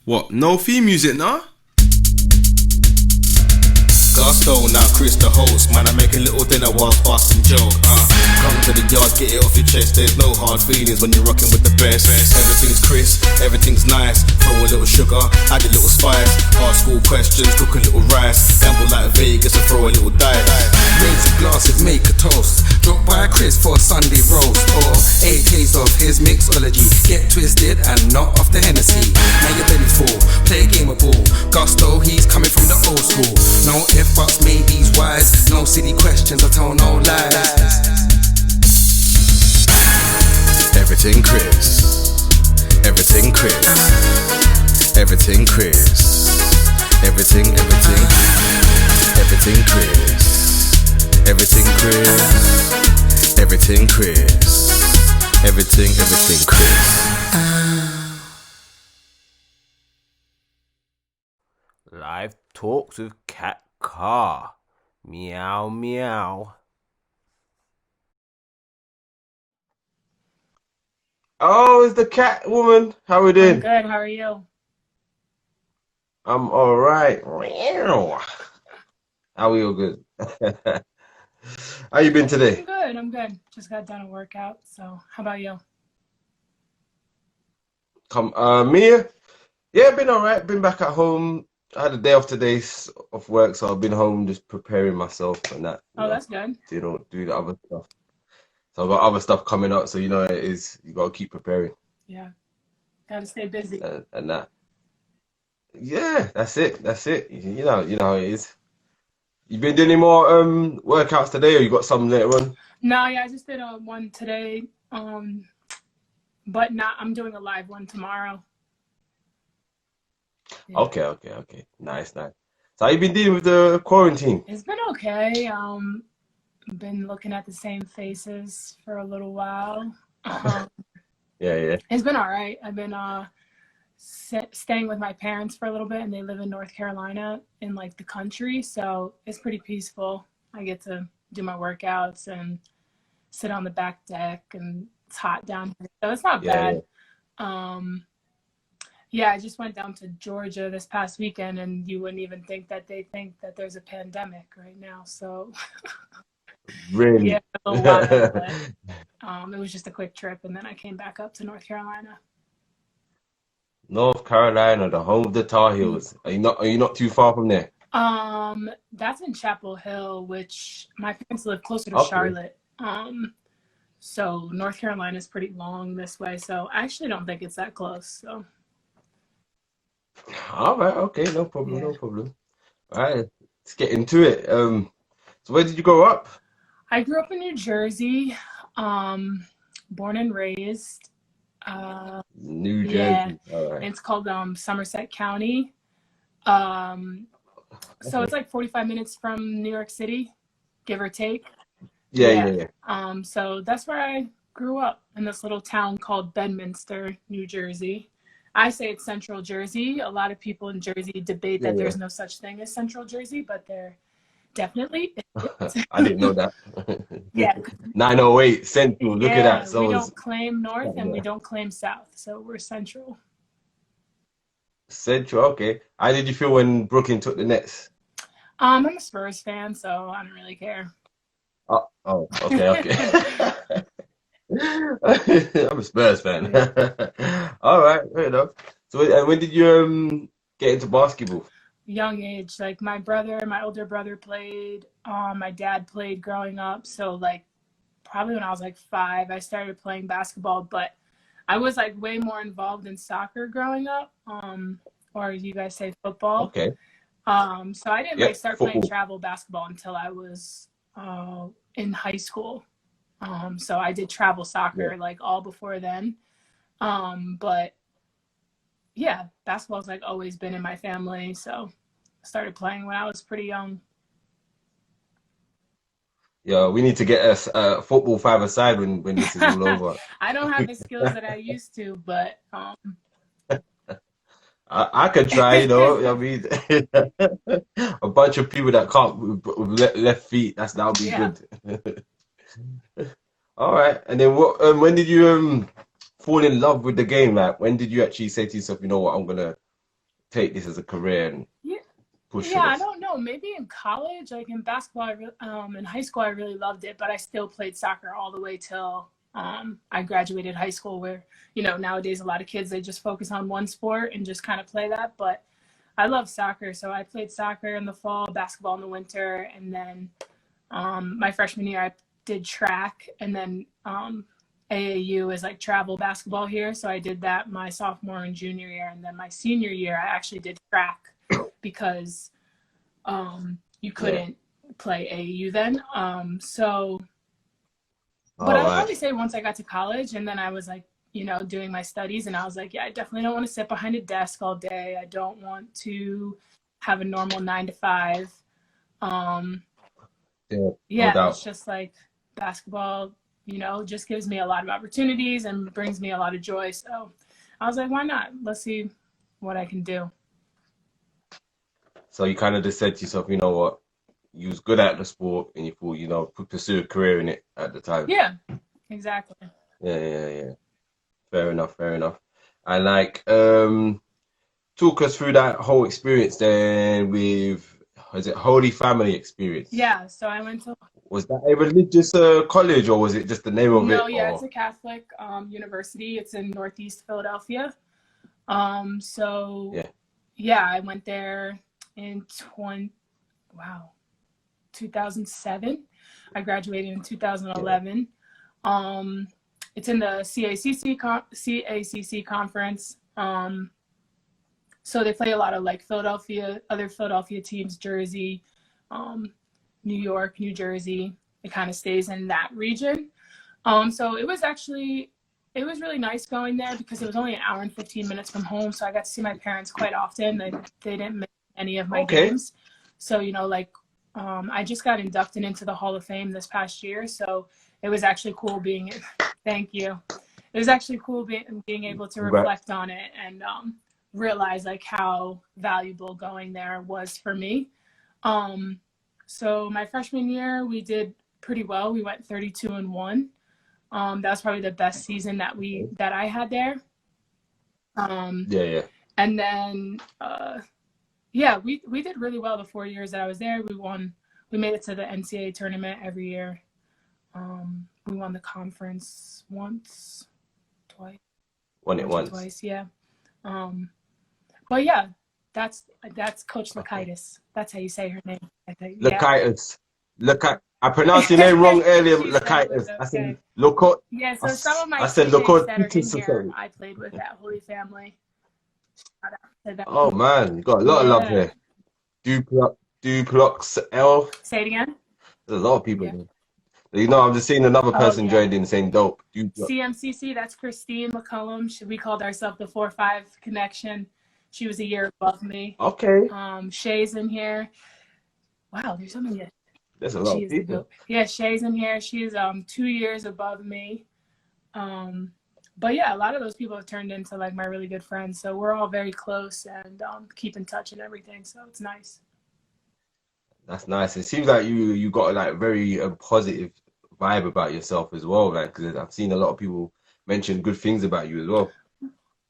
What? No theme music, nah? Gusto, now Chris the host. Man, I make a little dinner whilst passing joke. Come to the yard, get it off your chest. There's no hard feelings when you're rocking with the best. Everything's crisp, everything's nice. Throw a little sugar, add a little spice. Ask all questions, cook a little rice. Gamble like Vegas and throw a little dice. Raise your glasses, make a toast. Drop by Chris for a Sunday roast. Or 8 taste of his mixology. Get twisted and not off the Hennessy. Now your belly's full, play a game of ball. Gusto, he's coming from the old school. No if buts, maybes, whys. No silly questions, I tell no lies. Everything Chris. Everything Chris. Everything Chris. Everything Chris. Everything Chris. Everything Chris. Everything Chris. Live talks with Cat Carr. Meow meow. Oh, it's the cat woman. How we doing? I'm good. How are you? I'm all right. How are you? Good. How you been today? I'm good. I'm good. Just got done a workout. So, how about you? Mia? Yeah, been all right. Been back at home. I had a day off today of work, so I've been home just preparing myself and that. Oh, that's good. Do the other stuff. So I've got other stuff coming up, so you know it is. You gotta keep preparing. Yeah. Got to stay busy. And that. Yeah, that's it. That's it. You know how it is. You been doing any more workouts today, or you got some later on? No, yeah, I just did one today. But not. I'm doing a live one tomorrow. Yeah. Okay. Nice. So how you been dealing with the quarantine? It's been okay. Been looking at the same faces for a little while. Yeah. It's been all right. I've been staying with my parents for a little bit, and they live in North Carolina in like the country, so it's pretty peaceful. I get to do my workouts and sit on the back deck, and it's hot down here, so it's not bad. Yeah, I just went down to Georgia this past weekend, and you wouldn't even think that they think that there's a pandemic right now. So Really? yeah, a lot of it. It was just a quick trip, and then I came back up to North Carolina. North Carolina, the home of the Tar Heels. Are you not too far from there? That's in Chapel Hill, which my parents live closer to Okay. Charlotte. So North Carolina is pretty long this way, so I actually don't think it's that close. So All right, okay, no problem, yeah. no problem. All right, let's get into it. So where did you grow up? I grew up in New Jersey, born and raised. New Yeah, Jersey. All right. it's called Somerset County. So it's like 45 minutes from New York City, give or take. Yeah. So that's where I grew up, in this little town called Bedminster, New Jersey. I say it's Central Jersey. A lot of people in Jersey debate that Yeah. there's no such thing as Central Jersey, but there definitely is. I didn't know that. Yeah. 908 Central. Look at that. So we it's don't claim North and we don't claim South, so we're Central. Central. Okay. How did you feel when Brooklyn took the Nets? I'm a Spurs fan, so I don't really care. Oh, okay. I'm a Spurs fan. All right, fair enough. So, and when did you get into basketball? Young age, like my older brother played. My dad played growing up, so like probably when I was like 5, I started playing basketball. But I was like way more involved in soccer growing up, or as you guys say, football. Okay. So I didn't like start playing Football. travel basketball until I was in high school. So I did travel soccer like all before then. But yeah, basketball's like always been in my family. So I started playing when I was pretty young. Yeah, we need to get us football five-a-side when this is all over. I don't have the skills that I used to, but I could try, you know. I mean, a bunch of people that can't with left feet. That'll be Yeah. good. All right, and then when did you fall in love with the game? Like, when did you actually say to yourself, you know what, I'm gonna take this as a career and Yeah. push for Yeah, I this? don't know. Maybe in college, like in basketball, in high school, I really loved it, but I still played soccer all the way till I graduated high school. Where nowadays a lot of kids they just focus on one sport and just kind of play that. But I love soccer, so I played soccer in the fall, basketball in the winter, and then my freshman year I did track, and then AAU is like travel basketball here, so I did that my sophomore and junior year, and then my senior year I actually did track because you couldn't play AAU then. But I would probably say once I got to college and then I was like, doing my studies and I was like, yeah, I definitely don't want to sit behind a desk all day. I don't want to have a normal 9 to 5. No Yeah, doubt. it's just like basketball, just gives me a lot of opportunities and brings me a lot of joy. So I was like, why not? Let's see what I can do. So you kind of just said to yourself, you know what, you was good at the sport and you thought, pursue a career in it at the time. Yeah, exactly. Yeah. Fair enough. And like, talk us through that whole experience then with, is it Holy Family experience? Yeah, so I went to. Was that a religious college or was it just the name of it? No, yeah, it's Or... a Catholic university. It's in Northeast Philadelphia. So yeah, I went there in 2007. I graduated in 2011. It's in the CACC conference. So they play a lot of like other Philadelphia teams, Jersey, New York, New Jersey. It kind of stays in that region. So it was really nice going there because it was only an hour and 15 minutes from home. So I got to see my parents quite often. They didn't miss any of my games. So, I just got inducted into the Hall of Fame this past year. So it was actually cool thank you. It was actually cool being able to reflect on it and realize like how valuable going there was for me. So my freshman year, we did pretty well. We went 32-1. That was probably the best season that I had there. And then we did really well the 4 years that I was there. We made it to the NCAA tournament every year. We won the conference twice. Won it once. Twice, yeah. But yeah, that's Coach Lakaitis. That's how you say her name, I think. Lakaitis. I pronounced your name wrong earlier, Lakaitis. Okay. I said Lokot. Yeah, so some of my I said teammates that are in Lokot. here, I played with at Holy Family. Shout out to them. Oh man, you got a lot of love here. Duplox L. Say it again. There's a lot of people here. I'm just seeing another person joined in saying dope. CMCC, that's Christine McCullum. We called ourselves the 4-5 connection. She was a year above me. Okay. Shay's in here. Wow, there's so many. There's a lot of people. Yeah, Shay's in here. She's 2 years above me. But yeah, a lot of those people have turned into like my really good friends. So we're all very close and keep in touch and everything. So it's nice. That's nice. It seems like you got like very positive vibe about yourself as well, man. Because I've seen a lot of people mention good things about you as well.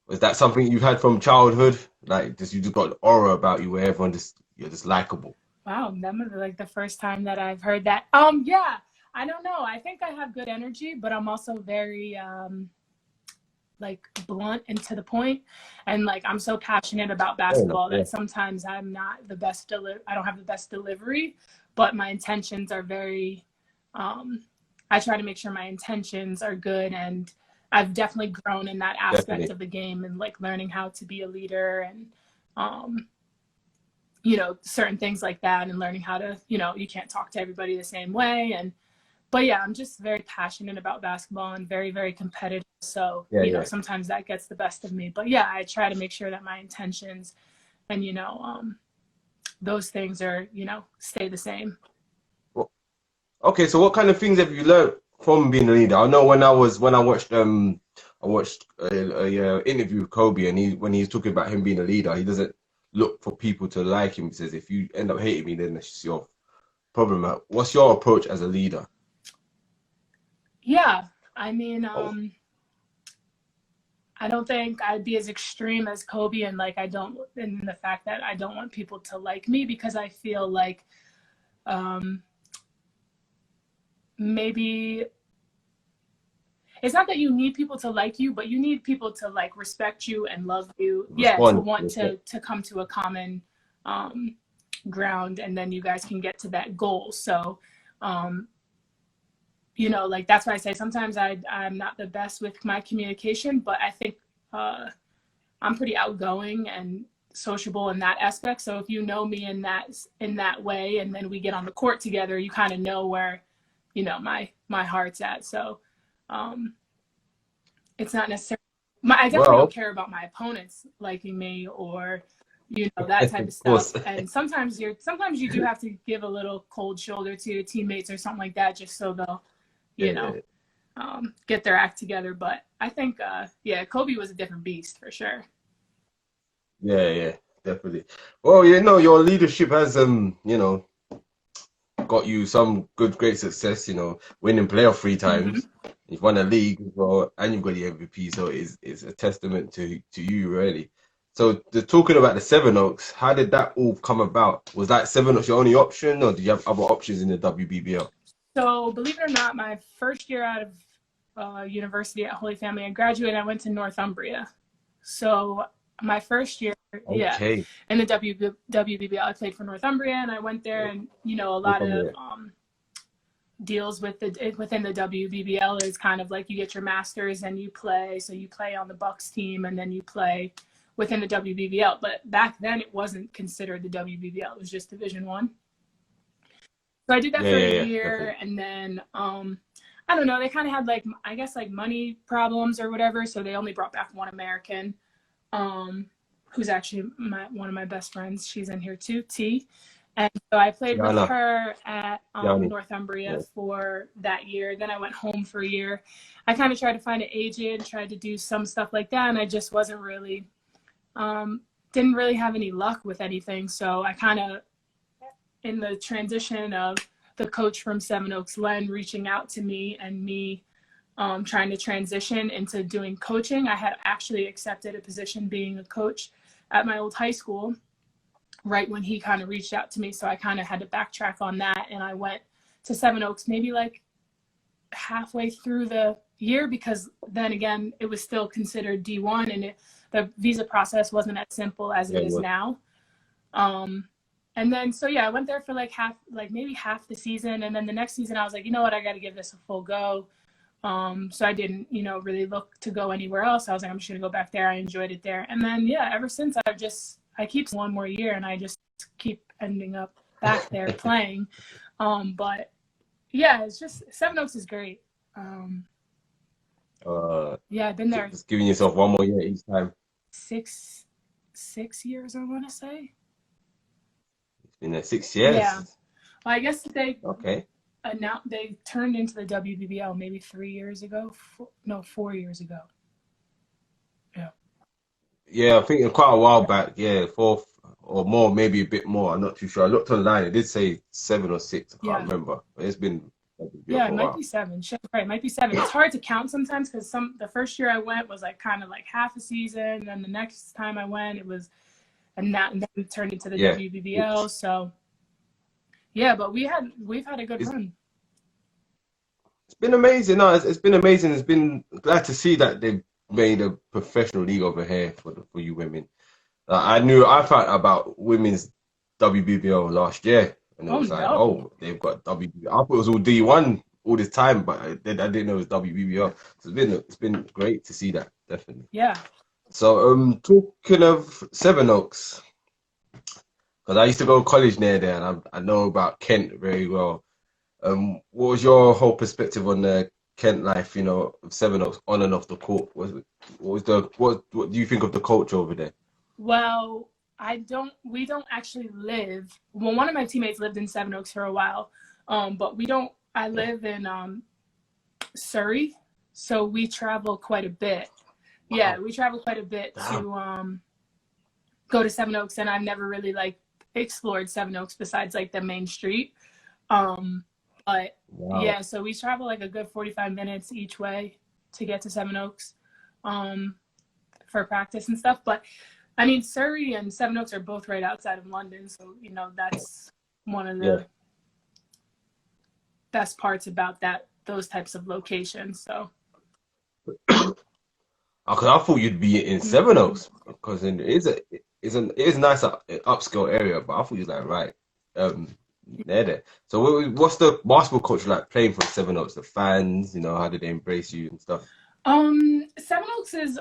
Was that something you had from childhood? Like, you just got an aura about you where everyone you're just likable. Wow, that must be like the first time that I've heard that. Yeah, I don't know. I think I have good energy, but I'm also very like blunt and to the point. And like I'm so passionate about basketball that sometimes I'm not the best I don't have the best delivery, but my intentions are very I try to make sure my intentions are good, and I've definitely grown in that aspect of the game and like learning how to be a leader and certain things like that, and learning how to, you can't talk to everybody the same way. But yeah, I'm just very passionate about basketball and very, very competitive. So, sometimes that gets the best of me. But yeah, I try to make sure that my intentions and, those things are, stay the same. Okay, so what kind of things have you learned from being a leader? I know when I watched a interview with Kobe, and when he's talking about him being a leader, he doesn't look for people to like him. He says, if you end up hating me, then it's your problem. What's your approach as a leader? I don't think I'd be as extreme as Kobe, and like in the fact that I don't want people to like me, because I feel like maybe it's not that you need people to like you, but you need people to like respect you and love you. Yeah, to Respond. want to come to a common ground, and then you guys can get to that goal. So you know, like that's why I say sometimes I'm not the best with my communication, but I think I'm pretty outgoing and sociable in that aspect. So if you know me in that way, and then we get on the court together, you kind of know where, you know, my heart's at. So it's not necessarily I definitely don't care about my opponents liking me, or you know, that type of stuff. And sometimes you do have to give a little cold shoulder to your teammates or something like that, just so they'll, you know, get their act together. But I think Kobe was a different beast for sure. Yeah, definitely. Well, you know, your leadership has you know, got you some great success, you know, winning playoff 3 times. You've won a league as well, and you've got the MVP, so it's a testament to you, really. So talking about the Sevenoaks, how did that all come about? Was that Sevenoaks your only option, or did you have other options in the WBBL? So believe it or not, my first year out of university at Holy Family, I graduated, I went to Northumbria. So my first year, in the WBBL, I played for Northumbria, and I went there, and you know, a lot of deals within the WBBL is kind of like you get your masters and you play. So you play on the Bucks team, and then you play within the WBBL. But back then, it wasn't considered the WBBL; it was just Division I. So I did that for a year, and then I don't know. They kind of had like, I guess, like money problems or whatever. So they only brought back one American, who's actually one of my best friends. She's in here too, T. And so I played with her at Northumbria for that year. Then I went home for a year. I kind of tried to find an agent, tried to do some stuff like that, and I just wasn't really, didn't really have any luck with anything. So I kind of, in the transition of the coach from Sevenoaks, Len, reaching out to me and me trying to transition into doing coaching, I had actually accepted a position being a coach at my old high school right when he kind of reached out to me. So I kind of had to backtrack on that, and I went to Sevenoaks maybe like halfway through the year, because then again, it was still considered D1, and the visa process wasn't as simple as it is now. And then, so yeah, I went there for maybe half the season. And then the next season I was like, you know what, I got to give this a full go. So I didn't, you know, really look to go anywhere else. I was like, I'm just going to go back there. I enjoyed it there. And then, yeah, ever since I keep one more year, and I just keep ending up back there playing. But yeah, it's just, Sevenoaks is great. Yeah, I've been there. Just giving yourself one more year each time. Six years, I want to say. In there 6 years. Yeah. Well, I guess they turned into the WBBL maybe 3 years ago. 4 years ago. Yeah. Yeah, I think quite a while back. Yeah, 4 or more, maybe a bit more. I'm not too sure. I looked online. It did say 7 or 6. I can't remember. But it's been. It might be 7. Right, it might be 7. It's hard to count sometimes, because the first year I went was like kind of like half a season, and then the next time I went it was. And then it turned into the WBBL. So, yeah, but we've had a good run. It's been amazing. No, it's been amazing. It's been glad to see that they've made a professional league over here for you women. I found out about women's WBBL last year, and it was they've got WBBL. I thought it was all D1 all this time, but I didn't know it was WBBL. So it's been great to see that, definitely. Yeah. So, talking of Sevenoaks, because I used to go to college near there, and I know about Kent very well. What was your whole perspective on the Kent life, you know, of Sevenoaks on and off the court? What do you think of the culture over there? Well, we don't actually live. Well, one of my teammates lived in Sevenoaks for a while, but we don't. I live in Surrey, so we travel quite a bit. Yeah, we travel quite a bit to go to Sevenoaks, and I've never really like explored Sevenoaks besides like the main street. But yeah, so we travel like a good 45 minutes each way to get to Sevenoaks. for practice and stuff. But I mean, Surrey and Sevenoaks are both right outside of London, so you know that's one of the best parts about those types of locations. So. Because I thought you'd be in Sevenoaks, because it is a nice upscale area, but I thought you was like right there. So what's the basketball culture like playing for Sevenoaks? The fans, you know, how did they embrace you and stuff? Sevenoaks is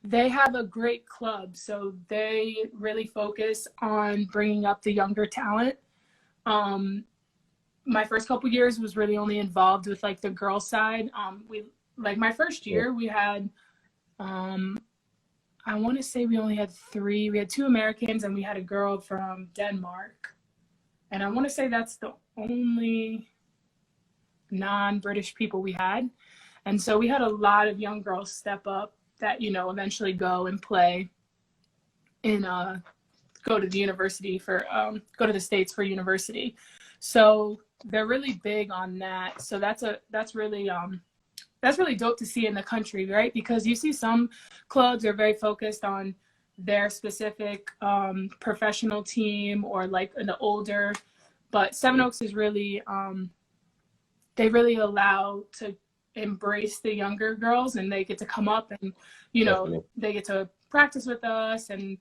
they have a great club, so they really focus on bringing up the younger talent. My first couple years was really only involved with like the girls side. Like my first year, we had, I want to say we only had 3. We had 2 Americans and we had a girl from Denmark. And I want to say that's the only non-British people we had. And so we had a lot of young girls step up that, you know, eventually go and play in, go to the university for, go to the States for university. So they're really big on that. So that's really dope to see in the country, right? Because you see some clubs are very focused on their specific professional team or like an older, but Sevenoaks is really, they really allow to embrace the younger girls, and they get to come up and, you know, they get to practice with us. And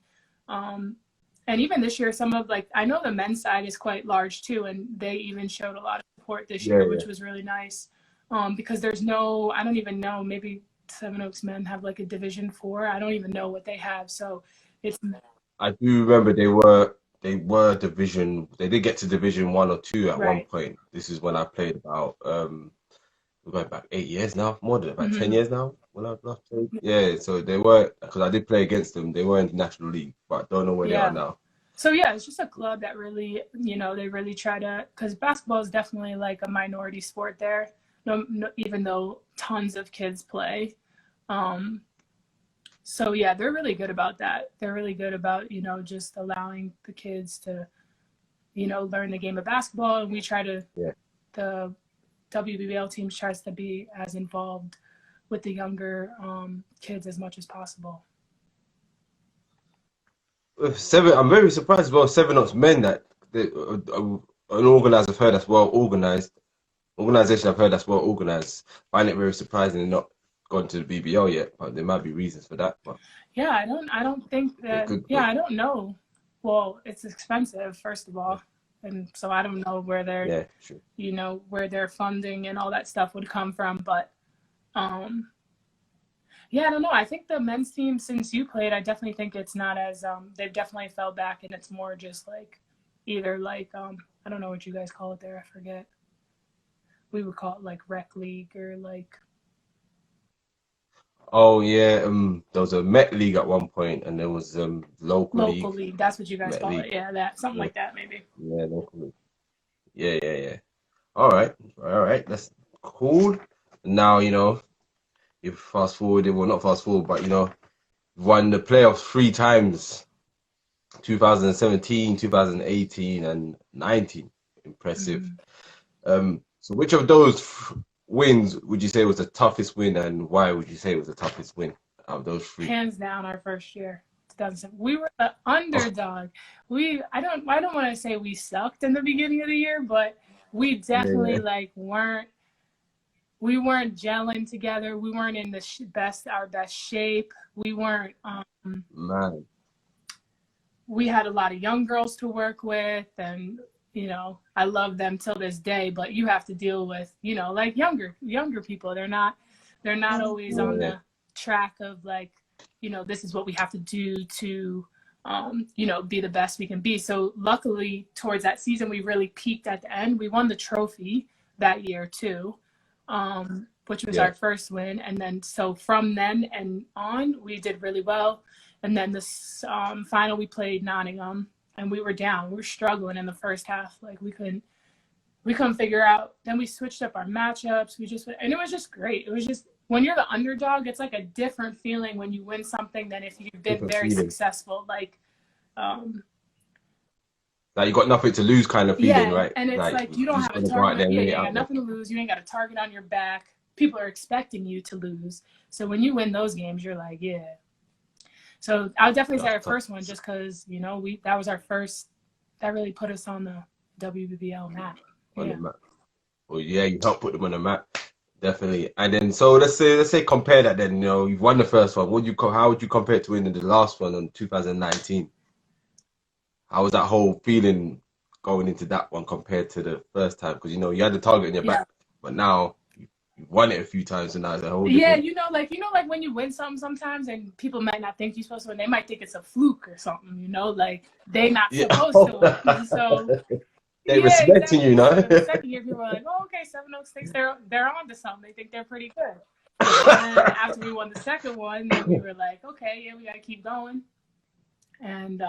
even this year, some of like, I know the men's side is quite large too, and they even showed a lot of support this year, which was really nice. Because there's no, I don't even know, maybe Sevenoaks men have like a Division 4. I don't even know what they have. So it's. I do remember they did get to Division 1 or 2 at one point. This is when I played about we're going back 8 years now, more than about 10 years now when I last played. Yeah, so they were, because I did play against them. They were in the National League, but I don't know where they are now. So yeah, it's just a club that really, you know, they really try to, because basketball is definitely like a minority sport there. No, even though tons of kids play. So yeah, they're really good about that. They're really good about, you know, just allowing the kids to, you know, learn the game of basketball. And we try to, the WBBL team tries to be as involved with the younger kids as much as possible. I'm very surprised about Sevenoaks men that an organizer I've heard that's well organized. Organization I've heard that's well organized. Find it very surprising they're not gone to the BBL yet, but there might be reasons for that. But yeah, I don't think that. I don't know. Well, it's expensive, first of all, and so I don't know where their, you know, where their funding and all that stuff would come from. But yeah, I don't know. I think the men's team, since you played, I definitely think it's not as they've definitely fell back, and it's more just like either like I don't know what you guys call it there. I forget. We would call it like rec league or like. Oh yeah, there was a Met League at one point, and there was local league. That's what you guys call it. Yeah, that something like that maybe. Yeah, local league. Yeah. All right. That's cool. Now you know, if fast forward, well not fast forward, but you know, won the playoffs 3 times, 2017, 2018, and 19. Impressive. So which of those wins would you say was the toughest win, and why would you say it was the toughest win out of those 3? Hands down, our first year, 2007. We were the underdog. I don't want to say we sucked in the beginning of the year, but we definitely like weren't gelling together. We weren't in the our best shape. We weren't. We had a lot of young girls to work with, and you know, I love them till this day, but you have to deal with, you know, like younger people. They're not always on the track of like, you know, this is what we have to do to, you know, be the best we can be. So luckily towards that season, we really peaked at the end. We won the trophy that year too, which was our first win. And then, so from then and on, we did really well. And then this final, we played Nottingham. And we were down. We were struggling in the first half. Like we couldn't figure out. Then we switched up our matchups. And it was just great. It was just, when you're the underdog, it's like a different feeling when you win something than if you've been very successful. Like you got nothing to lose kind of feeling, right? And it's like you don't have a target. You got nothing to lose. You ain't got a target on your back. people are expecting you to lose. So when you win those games, you're like, yeah. So I would definitely say our first one, just because, you know, that was our first, that really put us on the WBBL map. On Yeah. the map. Well, yeah, you helped put them on the map, definitely. And then, so let's say compare that. Then, you know, you've won the first one. How would you compare it to winning the last one in 2019? How was that whole feeling going into that one compared to the first time? Because, you know, you had the target in your back, but now you've won it a few times, and now it's a whole different. Like when you win something sometimes, and people might not think you're supposed to win, they might think it's a fluke or something, you know, like they're not supposed to win. So they're respecting you, no? So the second year, people are like, oh, okay, SEVENOAKS thinks they're on to something. They think they're pretty good. And then after we won the second one, then we were like, okay, yeah, we got to keep going. And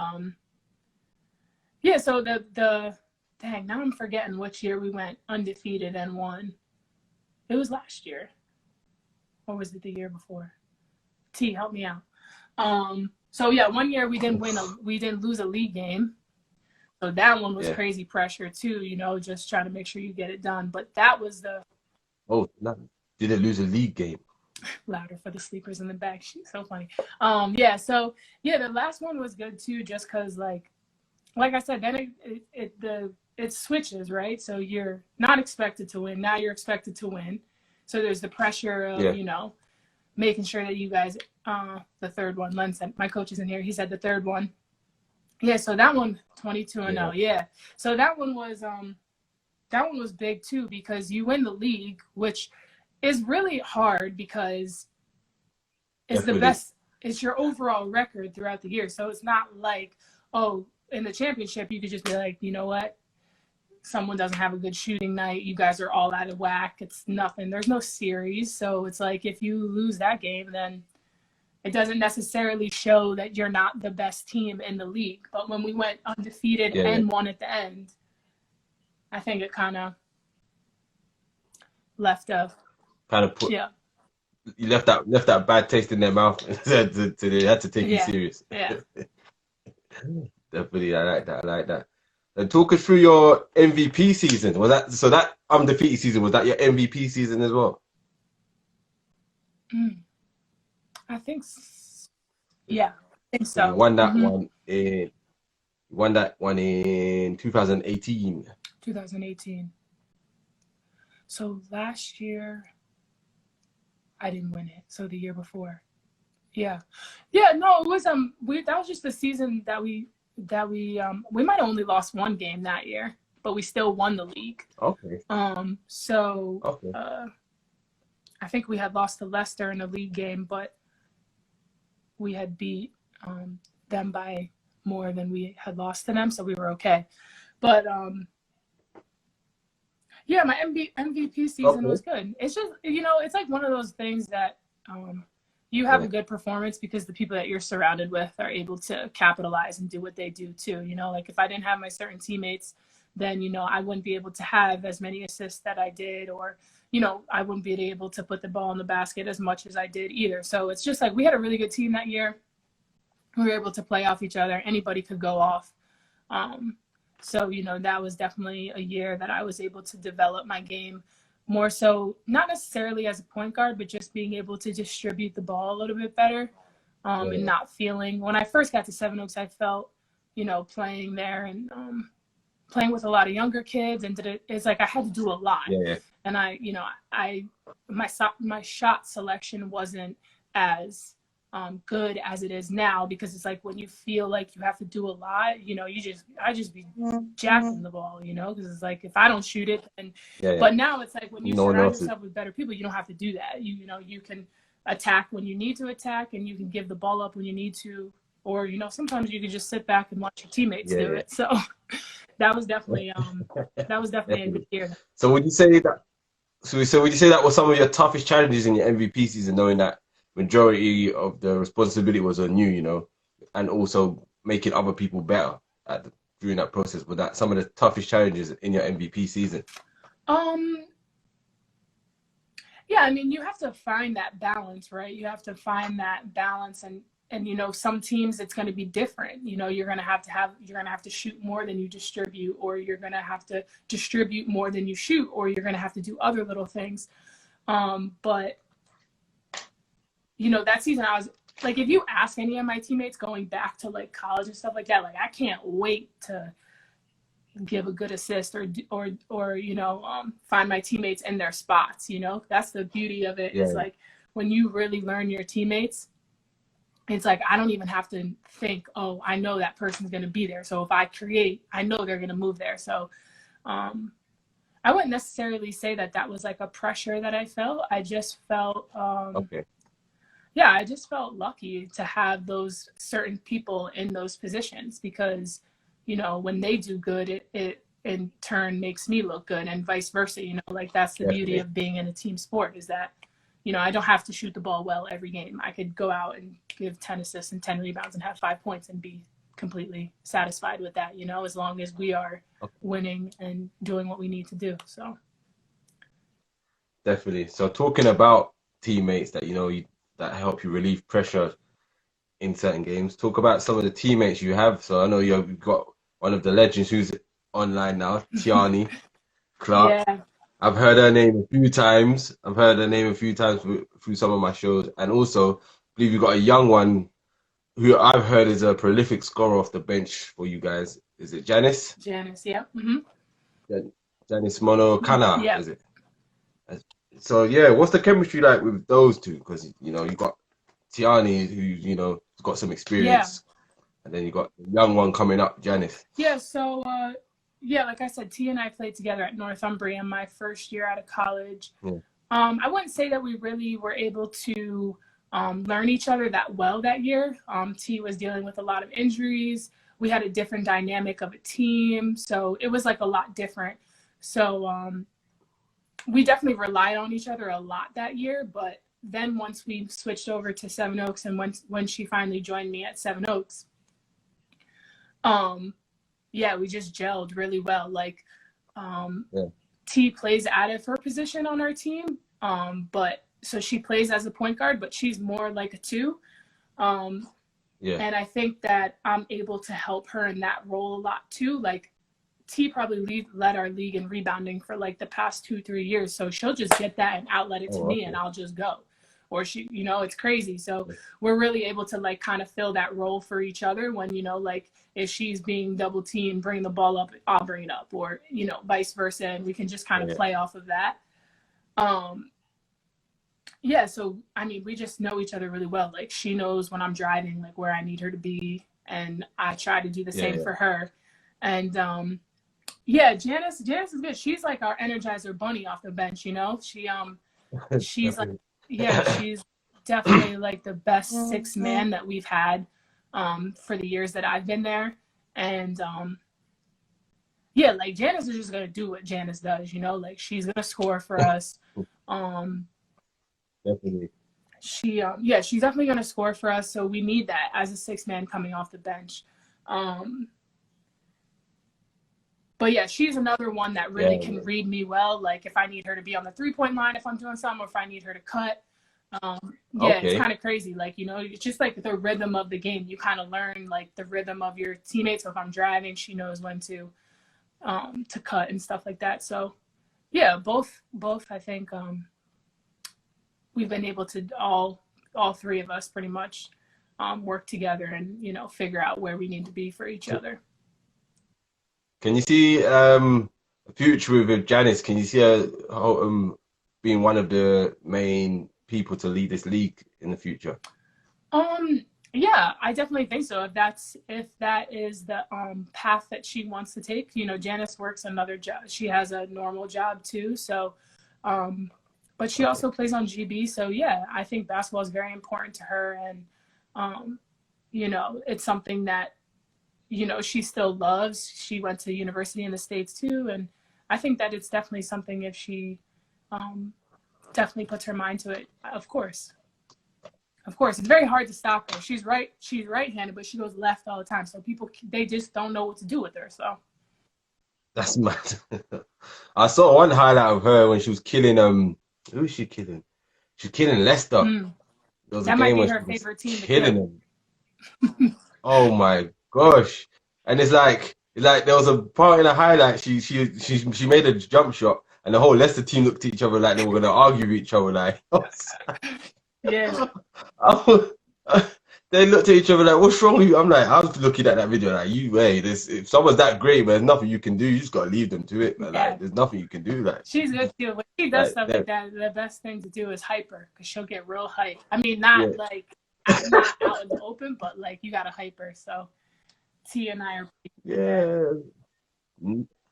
yeah, so dang, now I'm forgetting which year we went undefeated and won. It was last year. Or was it the year before? T, help me out. So yeah, one year we didn't lose a league game. So that one was crazy pressure too, you know, just trying to make sure you get it done. But that was the didn't lose a league game. Louder for the sleepers in the back. She's so funny. The last one was good too, just because like I said, then it switches, right? So you're not expected to win. Now you're expected to win. So there's the pressure of, you know, making sure that you guys, the third one, Len said, my coach is in here. He said the third one. Yeah, so that one, 22-0. Yeah. So that one was big too, because you win the league, which is really hard because it's the best, it's your overall record throughout the year. So it's not like, oh, in the championship, you could just be like, you know what? Someone doesn't have a good shooting night. You guys are all out of whack. It's nothing. There's no series. So it's like if you lose that game, then it doesn't necessarily show that you're not the best team in the league. But when we went undefeated and won at the end, I think it kind of left a you left that bad taste in their mouth. They had to take you serious. Yeah. Definitely, I like that. And talk us through your MVP season. That undefeated season, was that your MVP season as well? I think I think so. You won that one in 2018. 2018. So last year I didn't win it. So the year before. Yeah. No, it was that was just the season that we might have only lost one game that year, but we still won the league. Okay. I think we had lost to Leicester in the league game, but we had beat them by more than we had lost to them, so we were okay. But my MVP season was good. It's just, you know, it's like one of those things that you have a good performance because the people that you're surrounded with are able to capitalize and do what they do too. You know, like if I didn't have my certain teammates, then, you know, I wouldn't be able to have as many assists that I did, or, you know, I wouldn't be able to put the ball in the basket as much as I did either. So it's just like we had a really good team that year. We were able to play off each other. Anybody could go off. So, you know, that was definitely a year that I was able to develop my game more so, not necessarily as a point guard, but just being able to distribute the ball a little bit better, and not feeling. When I first got to SEVENOAKS, I felt, you know, playing there and playing with a lot of younger kids, and it's like I had to do a lot. And my shot selection wasn't as good as it is now, because it's like when you feel like you have to do a lot, you know, I just be jacking the ball, you know, because it's like if I don't shoot it, but now it's like when you surround yourself with better people, you don't have to do that. You know, you can attack when you need to attack, and you can give the ball up when you need to, or, you know, sometimes you can just sit back and watch your teammates do it. So that was definitely a good year. So would you say that? So would you say that was some of your toughest challenges in your MVP season, knowing that majority of the responsibility was on you, you know, and also making other people better during that process? Was that some of the toughest challenges in your MVP season? Yeah, I mean, you have to find that balance, right? You have to find that balance, and you know, some teams it's going to be different. You know, you're going to have to shoot more than you distribute, or you're going to have to distribute more than you shoot, or you're going to have to do other little things. But you know, that season I was like, if you ask any of my teammates going back to like college and stuff like that, like I can't wait to give a good assist or you know, find my teammates in their spots. You know, that's the beauty of it. Is Yeah, like when you really learn your teammates, it's like I don't even have to think, oh, I know that person's going to be there, so if I create, I know they're going to move there. So I wouldn't necessarily say that that was like a pressure that I felt. I just felt okay, yeah, I just felt lucky to have those certain people in those positions, because you know, when they do good, it in turn makes me look good, and vice versa. You know, like that's the beauty definitely. of being in a team sport, is that you know, I don't have to shoot the ball well every game. I could go out and give 10 assists and 10 rebounds and have 5 points and be completely satisfied with that, you know, as long as we are Okay, winning and doing what we need to do. So, definitely. So talking about teammates that you know that help you relieve pressure in certain games, talk about some of the teammates you have. So I know you've got one of the legends who's online now, Tiani Clark. yeah, I've heard her name a few times. I've heard her name a few times through some of my shows, and also I believe you've got a young one who I've heard is a prolific scorer off the bench for you guys. Is it Janice? Janice, yeah. Janice Mono Kana, Yeah. is it? So yeah, what's the chemistry like with those two? Because you know you got Tiani, who you know has got some Yeah. experience, and then you got the young one coming up, Janice. Yeah. So, yeah, like I said, T and I played together at Northumbria my first year out of college. Yeah. I wouldn't say that we really were able to learn each other that well that year. T was dealing with a lot of injuries. We had a different dynamic of a team, so it was like a lot different. So we definitely relied on each other a lot that year. But then once we switched over to Sevenoaks, and when she finally joined me at Sevenoaks, yeah, we just gelled really well. Like Yeah. T plays out of her position on our team, but so she plays as a point guard, but she's more like a two. Yeah. And I think that I'm able to help her in that role a lot too. Like T probably led our league in rebounding for like the past 2-3 years. So she'll just get that and outlet it to Oh, me, okay. and I'll just go. Or she, you know, it's crazy. So we're really able to like kind of fill that role for each other when, you know, like if she's being double teamed, bring the ball up, I'll bring it up, or, you know, vice versa. And we can just kind of play off of that. Yeah, so I mean, we just know each other really well. Like she knows when I'm driving, like where I need her to be, and I try to do the same for her. And yeah, Janice is good. She's like our Energizer bunny off the bench, you know. She's like, yeah, she's definitely like the best sixth man that we've had for the years that I've been there. And yeah, like Janice is just gonna do what Janice does, you know, like she's gonna score for us. Definitely. Yeah, she's definitely gonna score for us. So we need that as a sixth man coming off the bench. But yeah, she's another one that really can read me well. Like if I need her to be on the 3-point line, if I'm doing something, or if I need her to cut. Yeah, it's kind of crazy. Like, you know, it's just like the rhythm of the game. You kind of learn like the rhythm of your teammates. So if I'm driving, she knows when to cut and stuff like that. So yeah, both I think we've been able to all three of us pretty much work together and, you know, figure out where we need to be for each other. Can you see a future with Janice? Can you see her being one of the main people to lead this league in the future? Yeah, I definitely think so. If that is the path that she wants to take. You know, Janice works another job. She has a normal job too. So, but she also plays on GB. So yeah, I think basketball is very important to her, and you know, it's something that, you know, she still loves. She went to university in the States too, and I think that it's definitely something, if she definitely puts her mind to it. Of course, it's very hard to stop her. She's right-handed, but she goes left all the time. So people, they just don't know what to do with her. So That's mad. I saw one highlight of her when she was killing who is she killing? She's killing Leicester. There was that a might game be where her she was favorite team to killing kill. them. Oh my gosh. And it's like there was a part in a highlight, she made a jump shot and the whole Leicester team looked at each other like they were gonna argue with each other. Like, Yeah. they looked at each other like, "What's wrong with you?" I'm like, I was looking at that video like, if someone's that great, man, there's nothing you can do. You just gotta leave them to it, man. Yeah. Like, there's nothing you can do. Like, She's good too. When she does stuff like that, the best thing to do is hype her, because she'll get real hype. I mean, not out in the open, but like you gotta hype her. So T and I are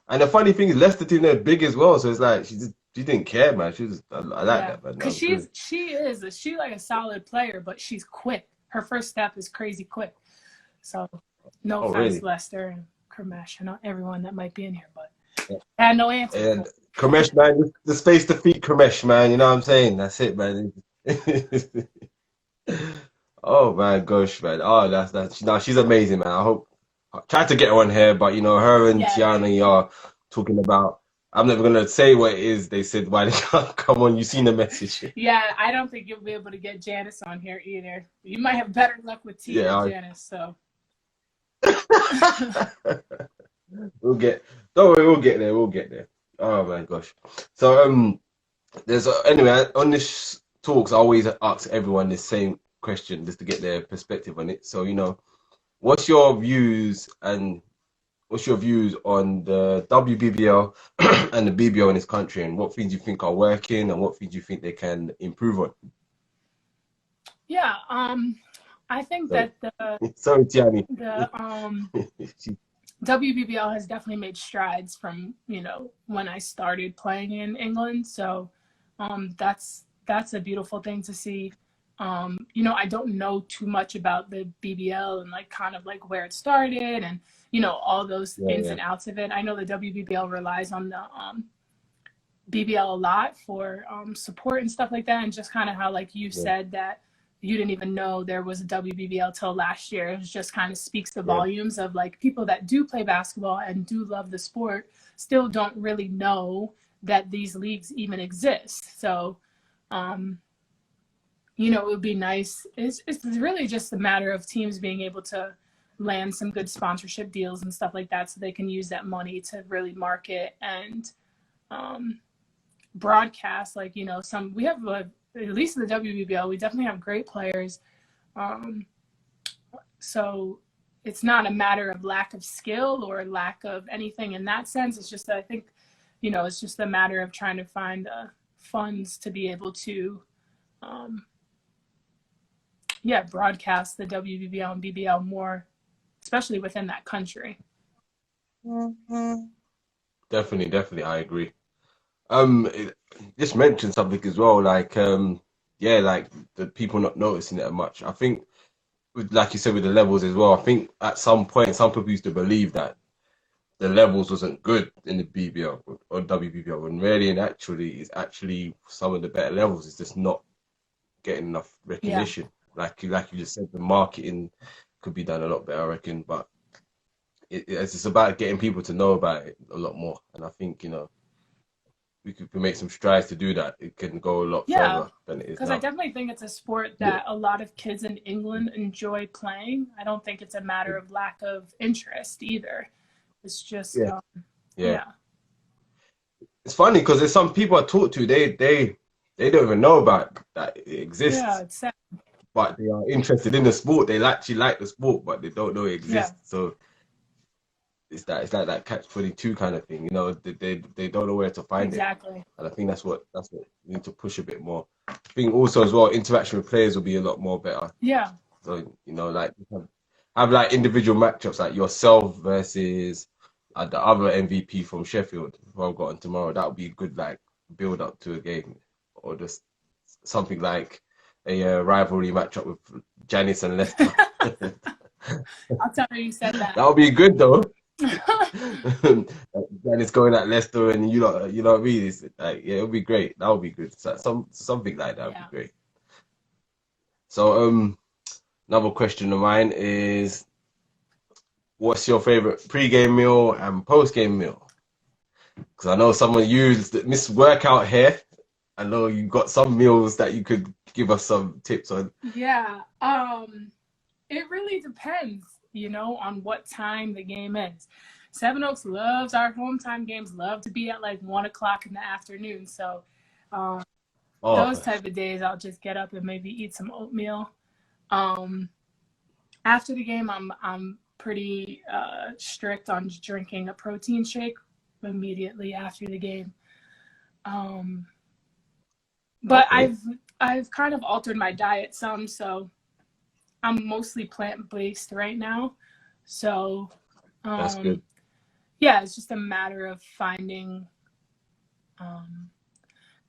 And the funny thing is, Leicester team they're big as well, so it's like she didn't care, man. I like that, man. Because she's like a solid player, but she's quick. Her first step is crazy quick. So no offense, Leicester and Kremesh, and everyone that might be in here, but I had no answer. And Kremesh, man, the space to feed Kremesh, man. You know what I'm saying? That's it, man. Oh my gosh, man. Oh, that's no, she's amazing, man. I tried to get her on here, but you know, her and Tiana are talking about. I'm never gonna say what it is. They said why they can't come on. You seen the message? Yeah, I don't think you'll be able to get Janice on here either. You might have better luck with Tia and Janice. So don't worry, we'll get there. We'll get there. Oh my gosh. So anyway, on this talks, I always ask everyone the same question just to get their perspective on it. So you know, what's your views on the WBBL and the BBL in this country, and what things you think are working and what things you think they can improve on? Yeah, I think that sorry, Tiani. The WBBL has definitely made strides from, you know, when I started playing in England. So that's a beautiful thing to see. You know, I don't know too much about the BBL and like kind of like where it started and, you know, all those ins and outs of it. I know the WBBL relies on the BBL a lot for support and stuff like that, and just kind of how like you said that you didn't even know there was a WBBL till last year. It just kind of speaks the volumes of like people that do play basketball and do love the sport still don't really know that these leagues even exist. So you know, it would be nice. It's really just a matter of teams being able to land some good sponsorship deals and stuff like that, so they can use that money to really market and broadcast. Like, you know, we have at least in the WBBL, we definitely have great players. So it's not a matter of lack of skill or lack of anything in that sense. It's just that I think, you know, it's just a matter of trying to find funds to be able to broadcast the WBBL and BBL more, especially within that country. Definitely, I agree. Just mentioned something as well, like like the people not noticing it much. I think, like you said, with the levels as well. I think at some point, some people used to believe that the levels wasn't good in the BBL or WBBL, when really and actually, it's actually some of the better levels. It's just not getting enough recognition. Yeah. Like you just said, the marketing could be done a lot better, I reckon. But it's just about getting people to know about it a lot more. And I think, you know, we could make some strides to do that. It can go a lot further than it is now. Because I definitely think it's a sport that a lot of kids in England enjoy playing. I don't think it's a matter of lack of interest either. It's just It's funny because there's some people I talk to, they don't even know about that it exists. Yeah, it's sad. But they are interested in the sport. They actually like the sport, but they don't know it exists. Yeah. So it's like that catch-22 kind of thing. You know, they don't know where to find it. Exactly. And I think that's what we need to push a bit more. I think also as well, interaction with players will be a lot more better. Yeah. So, you know, like have like individual matchups, like yourself versus the other MVP from Sheffield, who I've got on tomorrow. That would be a good like build up to a game, or just something like a rivalry matchup with Janice and Leicester. I'll tell her you said that. That would be good though. Janice going at Leicester and you know what I mean? It's like, yeah, it would be great. That would be good. So, something like that would be great. So another question of mine is, what's your favorite pre-game meal and post-game meal? Because I know some of you miss workout here. I know you got some meals that you could give us some tips on. Yeah, it really depends, you know, on what time the game is. SEVENOAKS loves our home time games, love to be at like 1 o'clock in the afternoon. So those Oh, type of days, I'll just get up and maybe eat some oatmeal. After the game, I'm pretty strict on drinking a protein shake immediately after the game. But okay. I've kind of altered my diet some, so I'm mostly plant-based right now. So That's good. yeah, it's just a matter of finding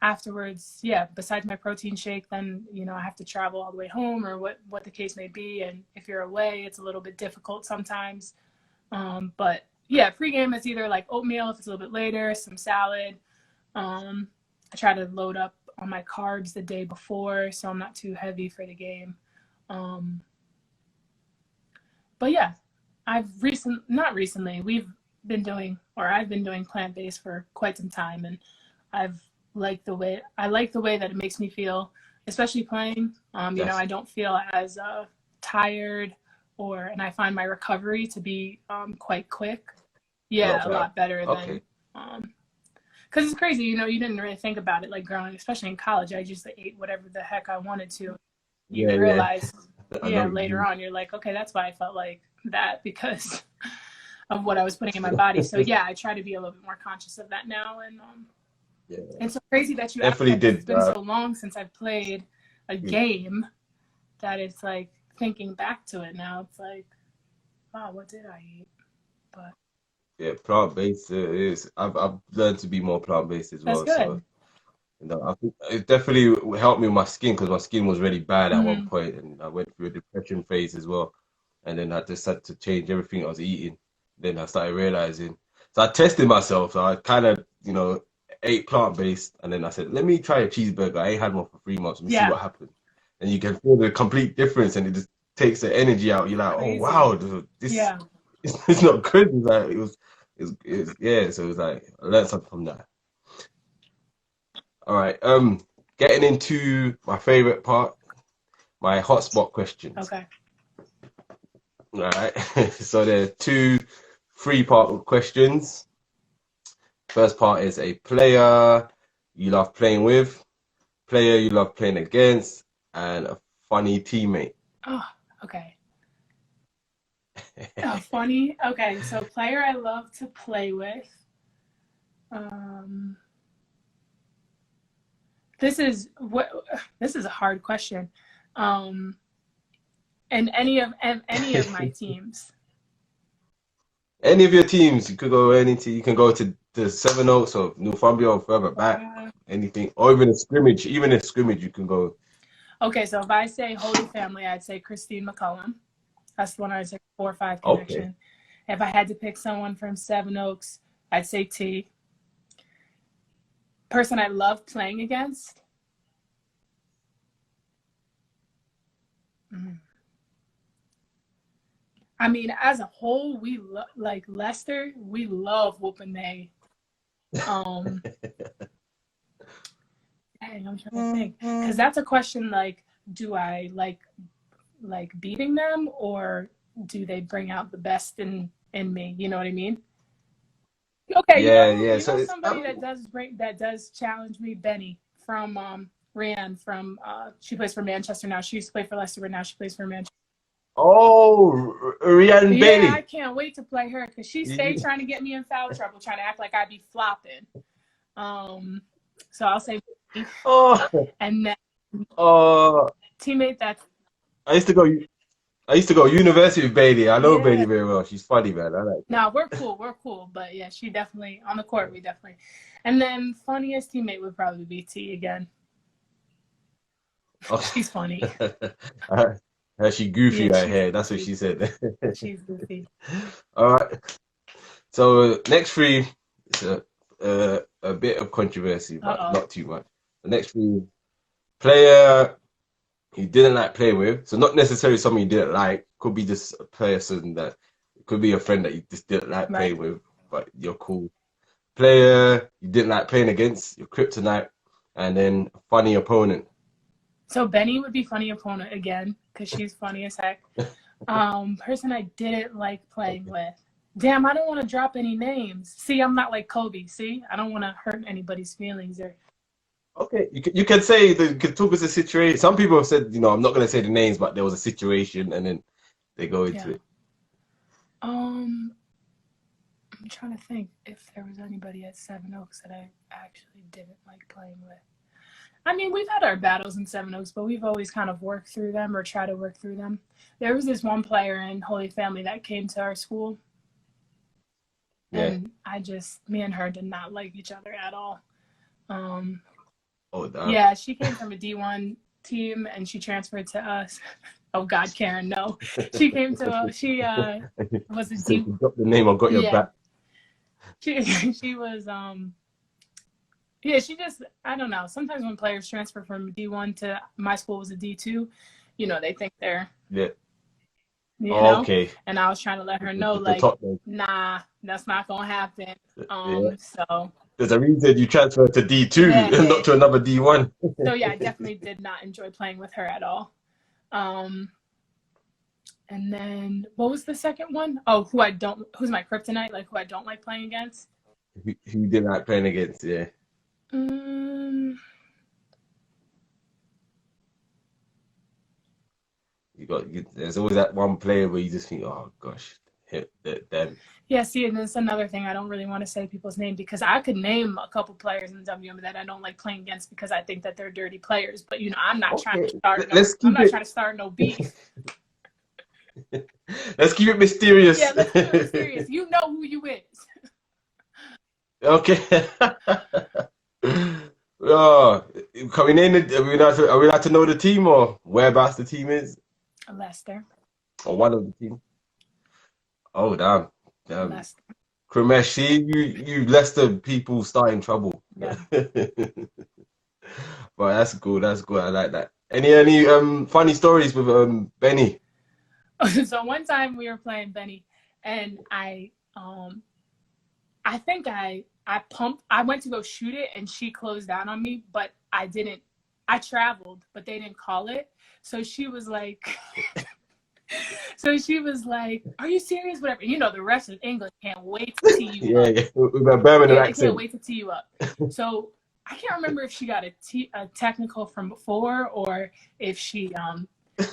afterwards, yeah, besides my protein shake, then, you know, I have to travel all the way home or what the case may be. And if you're away, it's a little bit difficult sometimes. But yeah, pregame is either like oatmeal if it's a little bit later, some salad. I try to load up on my carbs the day before so I'm not too heavy for the game. But yeah, not recently, I've been doing plant-based for quite some time, and I like the way that it makes me feel, especially playing. You know, That's I don't feel as tired, and I find my recovery to be quite quick. a lot Yeah, a better. lot better than Okay. because it's crazy, you know, you didn't really think about it like growing, especially in college. I just ate whatever the heck I wanted to. You Yeah, yeah. realize, I know yeah, what you later mean. on, you're like, okay, that's why I felt like that because of what I was putting in my body. So yeah, I try to be a little bit more conscious of that now. Yeah, And so crazy that you asked definitely that because it's did. been so long since I've played a game that it's like thinking back to it now. It's like, wow, what did I eat? But Yeah, plant-based is. I've learned to be more plant-based as that's well. So good. you know, I think it definitely helped me with my skin because my skin was really bad at one Mm-hmm. point, and I went through a depression phase as well. And then I just had to change everything I was eating. Then I started realizing. So I tested myself. So I kind of, you know, ate plant-based, and then I said, let me try a cheeseburger. I ain't had one for 3 months. Let me see Yeah, what happens. And you can feel the complete difference, and it just takes the energy out. You're like, oh crazy. wow, dude, this Yeah. it's not good. It's like it was yeah. So it was like I learned something from that. All right. Getting into my favorite part, my hotspot questions. Okay. All right. So there are two three-part questions. First part is a player you love playing with, player you love playing against, and a funny teammate. Oh, okay. Oh, funny. Okay, so player I love to play with. Um, this is a hard question. Um, and any of my teams. Any of your teams, you could go any team. You can go to the Sevenoaks or Northumbria or further back. Anything, or even a scrimmage. Even a scrimmage, you can go. Okay, so if I say Holy Family, I'd say Christine McCullum. That's the one I'd say 4-5 Okay. connection. If I had to pick someone from Sevenoaks, I'd say T. Person I love playing against. I mean, as a whole, like Leicester, we love whooping they. Dang, I'm trying to think, because that's a question like, do I like beating them, or do they bring out the best in me? You know what I mean? Okay, Yeah, yeah. you So know it's somebody that does challenge me, Benny from Rand from she plays for Manchester now. She used to play for Leicester, but now she plays for Manchester. oh, Ryan Yeah, I Bailey. can't wait to play her because she stayed trying to get me in foul trouble, trying to act like I'd be flopping. So I'll say Benny. Oh, And then oh. teammate that's I used to go. I used to go university with Bailey. I know Bailey yeah. very well. She's funny, man. I like her. No, we're cool. But yeah, she definitely on the court. We definitely. And then funniest teammate would probably be T again. Oh. She's funny. She goofy Yeah, right she's here. That's what goofy. she said. She's goofy. All right. So next three is a bit of controversy, but Uh-oh. not too much. The next three, player you didn't like playing with. So not necessarily someone you didn't like. Could be just a person that could be a friend that you just didn't like Right. playing with, but you're cool. Player you didn't like playing against, your kryptonite, and then a funny opponent. So Benny would be funny opponent again because she's funny as heck. Person I didn't like playing with. Damn, I don't want to drop any names. See, I'm not like Kobe. See, I don't want to hurt anybody's feelings or. Okay, you can say you can talk as a situation. Some people have said, I'm not gonna say the names, but there was a situation, and then they go into Yeah. it. I'm trying to think if there was anybody at Sevenoaks that I actually didn't like playing with. I mean, we've had our battles in Sevenoaks, but we've always kind of worked through them or try to work through them. There was this one player in Holy Family that came to our school, Yeah. and me and her did not like each other at all. Oh, damn. Yeah, she came from a D1 team and she transferred to us. Oh God, Karen, no. She came to us. She was a So if D. you drop the name, I got your Yeah. back. She was yeah, she just, I don't know. Sometimes when players transfer from D1 to my school was a D2, they think they're, Yeah. Okay. And I was trying to let her know, like, top name. nah, that's not gonna happen. Yeah. So There's a reason you transferred to D2 and not to another D1. So yeah, I definitely did not enjoy playing with her at all. And then what was the second one? Oh, who's my kryptonite, like who I don't like playing against. Who you didn't like playing against, yeah. There's always that one player where you just think, oh gosh, hit them. Yeah, see, and that's another thing. I don't really want to say people's name because I could name a couple players in the WM that I don't like playing against because I think that they're dirty players. But I'm not trying to start. I'm not trying to start no beef. Let's keep it mysterious. Yeah, let's keep it mysterious. You know who you is. Okay. Oh, can we name it? Are we allowed to know the team or whereabouts the team is? Leicester. Or one of the team? Oh, damn. Leicester. Kramesh, see, you Leicester people starting trouble. Yeah. But that's good. That's good. I like that. Any funny stories with Benny? So one time we were playing Benny, and I think I went to go shoot it, and she closed down on me, but I didn't. I traveled, but they didn't call it. So she was like, "Are you serious?" Whatever. The rest of England can't wait to tee you up. Yeah, with a Birmingham accent. They can't wait to tee you up. So I can't remember if she got a technical from before or if she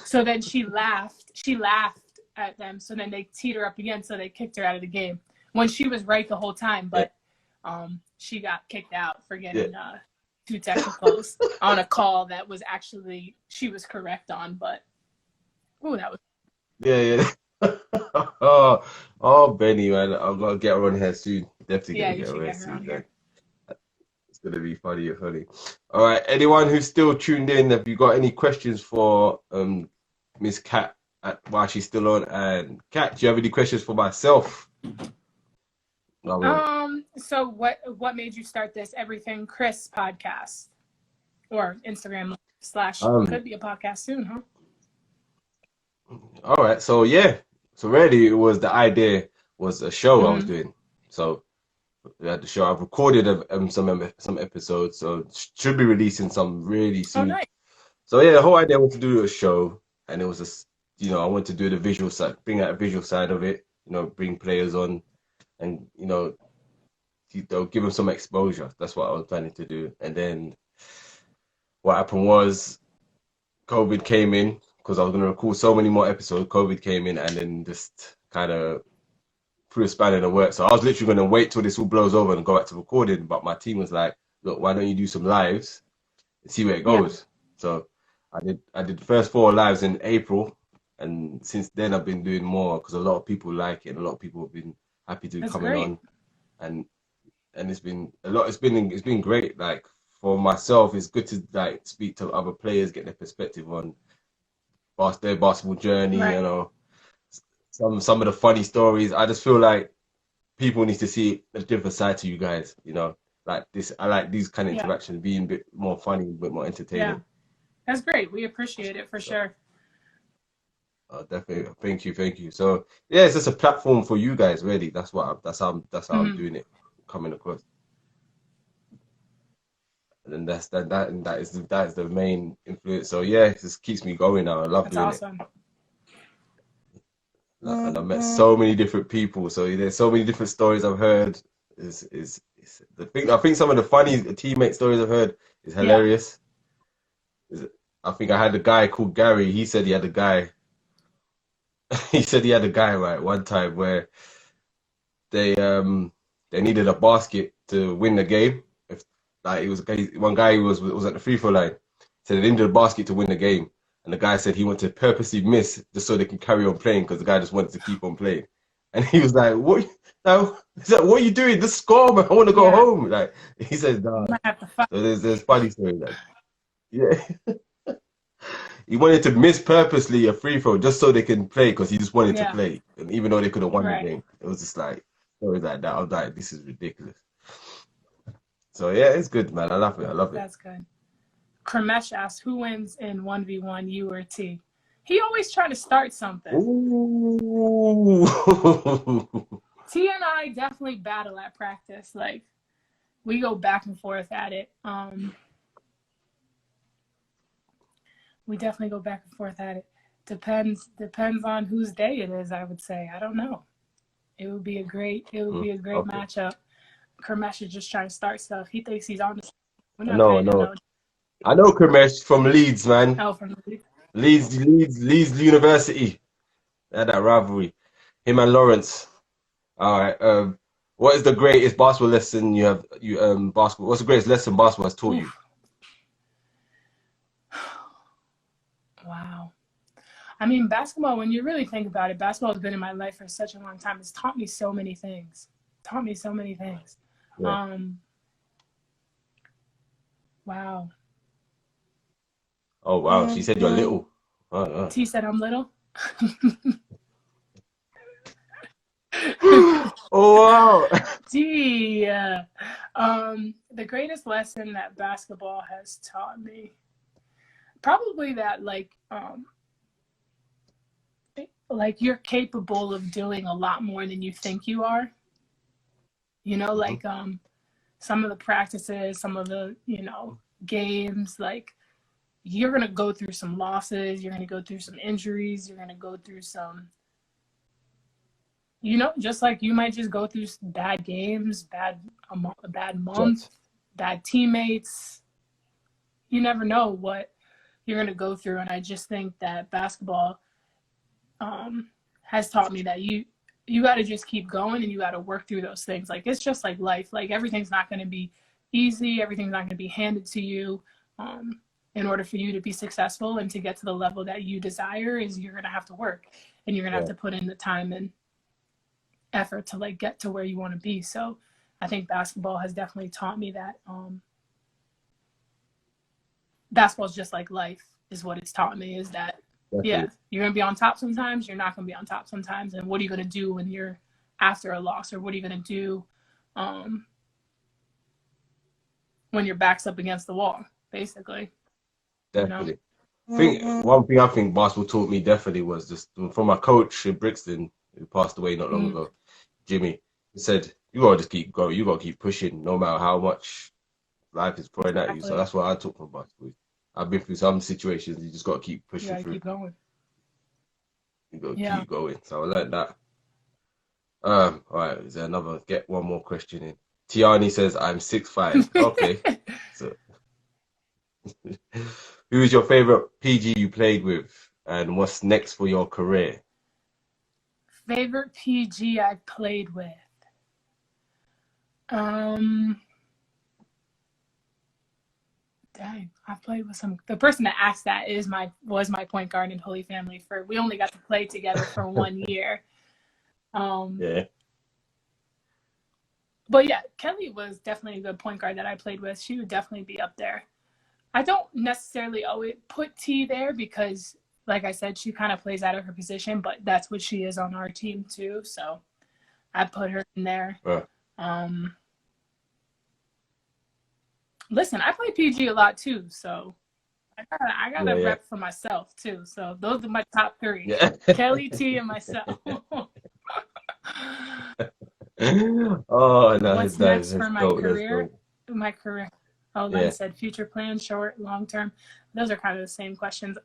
So then she laughed. She laughed at them. So then they teed her up again. So they kicked her out of the game when she was right the whole time. But she got kicked out for getting 2 technicals on a call that was actually she was correct on. But that was. Yeah. Oh, Benny, man, I'm gonna get her on here soon. Definitely gonna get her on soon. Here. It's gonna be funny. All right, anyone who's still tuned in, have you got any questions for Miss Kat while she's still on? And Kat, do you have any questions for myself? So what made you start this Everything Chris podcast or Instagram / could be a podcast soon, huh? All right, so really it was the idea was a show I was doing. So we had the show. I've recorded some episodes, so should be releasing some really soon. Oh, nice. So yeah, the whole idea was to do a show, and it was just I wanted to do the visual side, bring out the visual side of it. Bring players on, and give them some exposure. That's what I was planning to do. And then what happened was COVID came in. Because I was going to record so many more episodes, COVID came in and then just kind of threw a spanner in the works. So I was literally going to wait till this all blows over and go back to recording. But my team was like, look, why don't you do some lives and see where it goes? Yeah. So I did the first 4 lives in April. And since then, I've been doing more because a lot of people like it. And a lot of people have been happy to come on. And it's been a lot. It's been great. Like for myself, it's good to speak to other players, get their perspective on their basketball journey, right. Some of the funny stories. I just feel like people need to see a different side to you guys, like this. I like these kind of interactions being a bit more funny, a bit more entertaining. Yeah, that's great. We appreciate it for sure. Definitely. Thank you. So yeah, it's just a platform for you guys, really. That's how I'm doing it, coming across. And that is the main influence. So yeah, it just keeps me going now. I love doing it. That's awesome. and I've met so many different people. So there's so many different stories I've heard. Is the thing. I think some of the funny teammate stories I've heard is Yeah. hilarious. I think I had a guy called Gary. He said he had a guy. He said he had a guy right one time where they they needed a basket to win the game. If like it was one guy who was at the free throw line, said they needed a basket to win the game, and the guy said he wanted to purposely miss just so they can carry on playing because the guy just wanted to keep on playing. And he was like, "What? Now, he's like, what are you doing? Just score, man. I want to go Yeah. home." Like he said, "Nah." Might have to fight. So there's funny stories like, yeah. He wanted to miss purposely a free throw just so they can play because he just wanted to Yeah. play. And even though they could have won Right. the game, it was just like stories like that. I was like, this is ridiculous. So yeah, it's good, man. I love it. I love it. That's good. Kramesh asks, who wins in 1v1, you or T? He always trying to start something. Ooh. T and I definitely battle at practice. Like, we go back and forth at it. We definitely go back and forth at it. Depends on whose day it is, I would say. I don't know. It would be a great Okay. matchup. Kramesh is just trying to start stuff. He thinks he's on the No, I know Kramesh from Leeds, man. Oh, from the Leeds University. They had that rivalry. Him and Lawrence. All right. What is the greatest basketball lesson you have? Basketball. What's the greatest lesson basketball has taught you? Wow. I mean, basketball, when you really think about it, basketball has been in my life for such a long time. It's taught me so many things. Yeah. Wow. Oh, wow. She said you're little. T said I'm little. Oh, wow. Gee. The greatest lesson that basketball has taught me, probably that like you're capable of doing a lot more than you think you are. You know, like some of the practices, some of the, games, like you're going to go through some losses, you're going to go through some injuries, you're going to go through some, just like you might just go through bad games, a bad month, bad teammates. You never know what you're going to go through. And I just think that basketball has taught me that you got to just keep going and you got to work through those things. Like, it's just like life. Like, everything's not going to be easy. Everything's not going to be handed to you. In order for you to be successful and to get to the level that you desire, is you're going to have to work, and you're going to have to put in the time and effort to like get to where you want to be. So I think basketball has definitely taught me that basketball is just like life, is what it's taught me, is that yeah, you're going to be on top sometimes, you're not going to be on top sometimes. And what are you going to do when you're after a loss, or what are you going to do when your back's up against the wall, basically? Definitely. One thing I think basketball taught me definitely was just from my coach in Brixton, who passed away not long ago, Jimmy. He said, you gotta just keep going, you gotta keep pushing no matter how much life is throwing at you. So that's what I took from basketball. I've been through some situations, you just gotta keep pushing through. Keep going. You gotta keep going. So I learned that. All right, is there another? Get one more question in. Tiani says, I'm 6'5". Okay. So who is your favorite PG you played with, and what's next for your career? Favorite PG I played with. Dang, I played with some. The person that asked that was my point guard in Holy Family. We only got to play together for 1 year. Yeah. But yeah, Kelly was definitely a good point guard that I played with. She would definitely be up there. I don't necessarily always put T there because, like I said, she kind of plays out of her position, but that's what she is on our team too. So I put her in there. Listen, I play PG a lot too, so I gotta rep for myself too. So those are my top three: Kelly, T, and myself. Oh, no, what's next for my career? My career. Oh, like I said, future plans, short, long term. Those are kind of the same questions.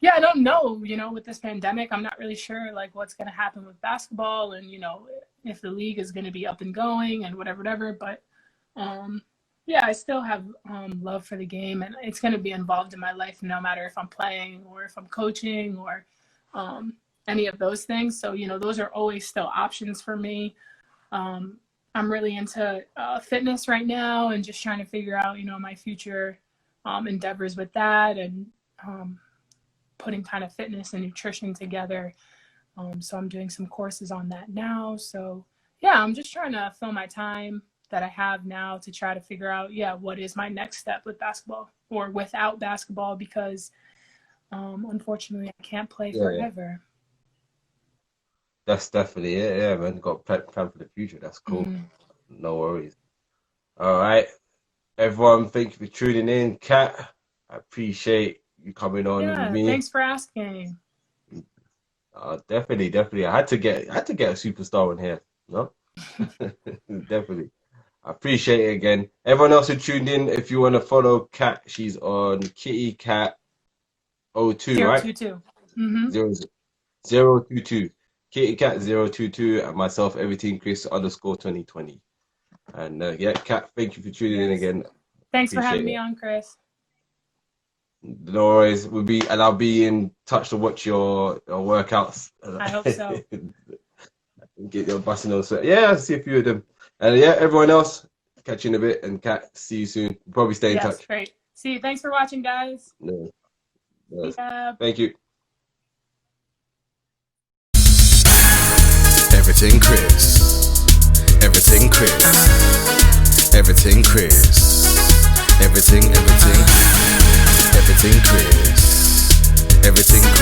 Yeah, I don't know, with this pandemic, I'm not really sure like what's going to happen with basketball and, if the league is going to be up and going and whatever. But um, yeah, I still have love for the game, and it's going to be involved in my life no matter if I'm playing or if I'm coaching or um, any of those things. So, those are always still options for me. Um, I'm really into fitness right now and just trying to figure out, my future endeavors with that, and putting kind of fitness and nutrition together. So I'm doing some courses on that now. So yeah, I'm just trying to fill my time that I have now to try to figure out, what is my next step with basketball or without basketball, because unfortunately I can't play Yeah, yeah. forever. That's definitely it. Yeah, man. Got plan for the future. That's cool. Mhm. No worries. All right, everyone. Thank you for tuning in, Kat. I appreciate you coming on with Yeah, me. thanks for asking. Definitely, definitely. I had to get a superstar in here. No, definitely. I appreciate it again. Everyone else who tuned in, if you want to follow Kat, she's on Kitty Cat 02, Zero right? two two. Mm-hmm. 022. Kitty Cat 022 and myself, Everyting Chris _2020. And yeah, Kat, thank you for tuning in Yes. again. Thanks for having Appreciate me it. on, Chris. No worries. I'll be in touch to watch your workouts. I hope so. Get your busting on sweat. Yeah, I'll see a few of them. And yeah, everyone else, catch you in a bit. And Kat, see you soon. Probably stay in Yes, touch. great. See you. Thanks for watching, guys. No, no. Yeah. Thank you. Everything Chris. Everything Chris. Everything Chris. Everything Chris. Everything Chris. Everything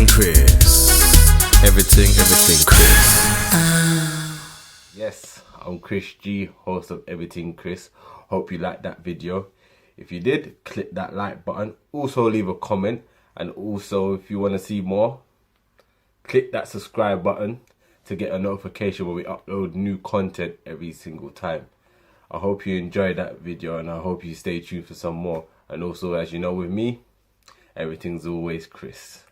Chris. Everything Chris. Yes, I'm Chris G, host of Everything Chris. Hope you liked that video. If you did, click that like button. Also leave a comment. And also, if you want to see more, click that subscribe button to get a notification when we upload new content every single time. I hope you enjoyed that video, and I hope you stay tuned for some more. And also, as you know, with me, everything's always Chris.